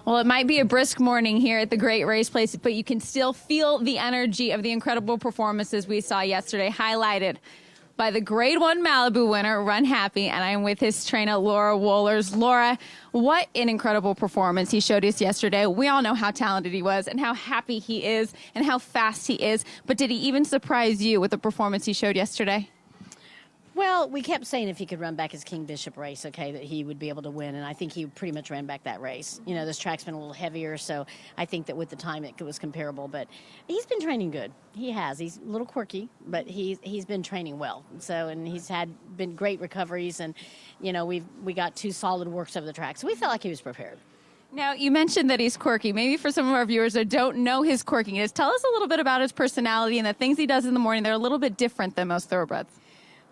Well, it might be a brisk morning here at the Great Race Place, but you can still feel the energy of the incredible performances we saw yesterday, highlighted by the Grade 1 Malibu winner, Runhappy, and I'm with his trainer, Laura Wohlers. Laura, what an incredible performance he showed us yesterday. We all know how talented he was and how happy he is and how fast he is, but did he even surprise you with the performance he showed yesterday? Well, we kept saying if he could run back his King Bishop race, okay, that he would be able to win, and I think he pretty much ran back that race. You know, this track's been a little heavier, so I think that with the time it was comparable, but he's been training good. He has. He's a little quirky, but he's been training well. So, and he's been great recoveries, and, you know, we got 2 solid works over the track, so we felt like he was prepared. Now, you mentioned that he's quirky. Maybe for some of our viewers that don't know his quirkiness, tell us a little bit about his personality and the things he does in the morning. They're a little bit different than most thoroughbreds.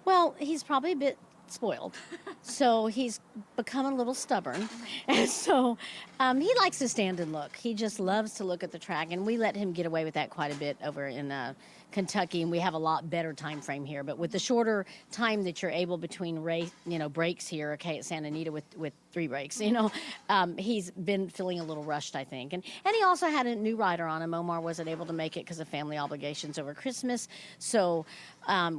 Well, he's probably a bit spoiled, so he's become a little stubborn, and so he likes to stand and look. He just loves to look at the track, and we let him get away with that quite a bit over in Kentucky, and we have a lot better time frame here. But with the shorter time that you're able between breaks here, okay, at Santa Anita with 3 breaks, he's been feeling a little rushed, I think. And he also had a new rider on him. Omar wasn't able to make it because of family obligations over Christmas, so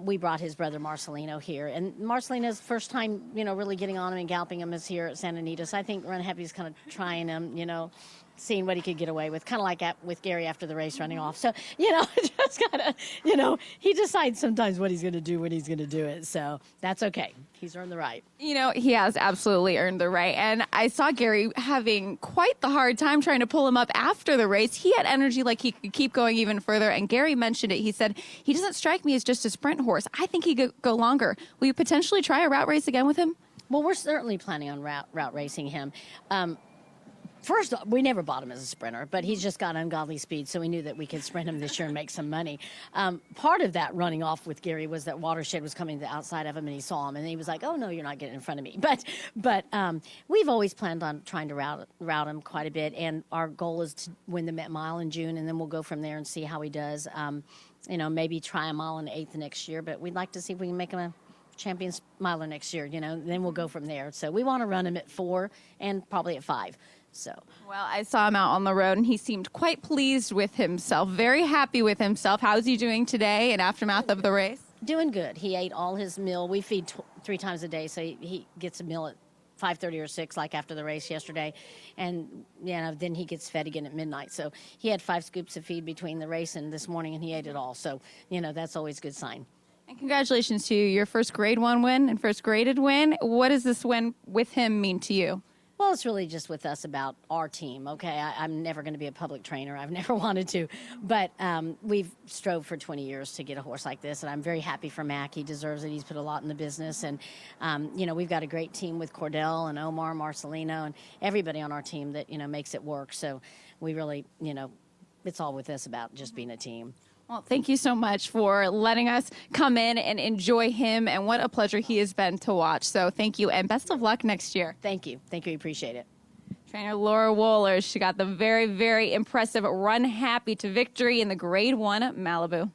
we brought his brother Marcelino here. And Marcelino's first time, really getting on him and galloping him is here at Santa Anita. So I think Runhappy's kind of trying him, seeing what he could get away with, kind of like with Gary after the race running off. So, just kind of, he decides sometimes what he's going to do when he's going to do it. So that's okay. He's earned the right. He has absolutely earned the right. And I saw Gary having quite the hard time trying to pull him up after the race. He had energy like he could keep going even further. And Gary mentioned it. He said, he doesn't strike me as just a sprint horse. I think he could go longer. Will you potentially try a route race again with him? Well, we're certainly planning on route racing him. First, we never bought him as a sprinter, but he's just got ungodly speed, so we knew that we could sprint him this year and make some money. Part of that running off with Gary was that Watershed was coming to the outside of him, and he saw him, and he was like, oh, no, you're not getting in front of me. But we've always planned on trying to route him quite a bit, and our goal is to win the Met Mile in June, and then we'll go from there and see how he does. Maybe try a mile and 1/8 next year, but we'd like to see if we can make him a Champions Miler next year, then we'll go from there. So we want to run him at 4 and probably at 5. So. Well, I saw him out on the road, and he seemed quite pleased with himself, very happy with himself. How's he doing today in aftermath of the race? Doing good. He ate all his meal. We feed 3 times a day, so he gets a meal at 5:30 or 6, like after the race yesterday, and then he gets fed again at midnight. So he had 5 scoops of feed between the race and this morning, and he ate it all. So that's always a good sign. And congratulations to you, your first Grade 1 win and first graded win. What does this win with him mean to you? Well, it's really just with us about our team, okay? I'm never going to be a public trainer. I've never wanted to. But we've strove for 20 years to get a horse like this, and I'm very happy for Mac. He deserves it. He's put a lot in the business. And, we've got a great team with Cordell and Omar, Marcelino, and everybody on our team that, makes it work. So we really, it's all with us about just being a team. Well, thank you so much for letting us come in and enjoy him, and what a pleasure he has been to watch. So thank you, and best of luck next year. Thank you. Thank you. We appreciate it. Trainer Laura Wohlers, she got the very, very impressive Runhappy to victory in the Grade 1 Malibu.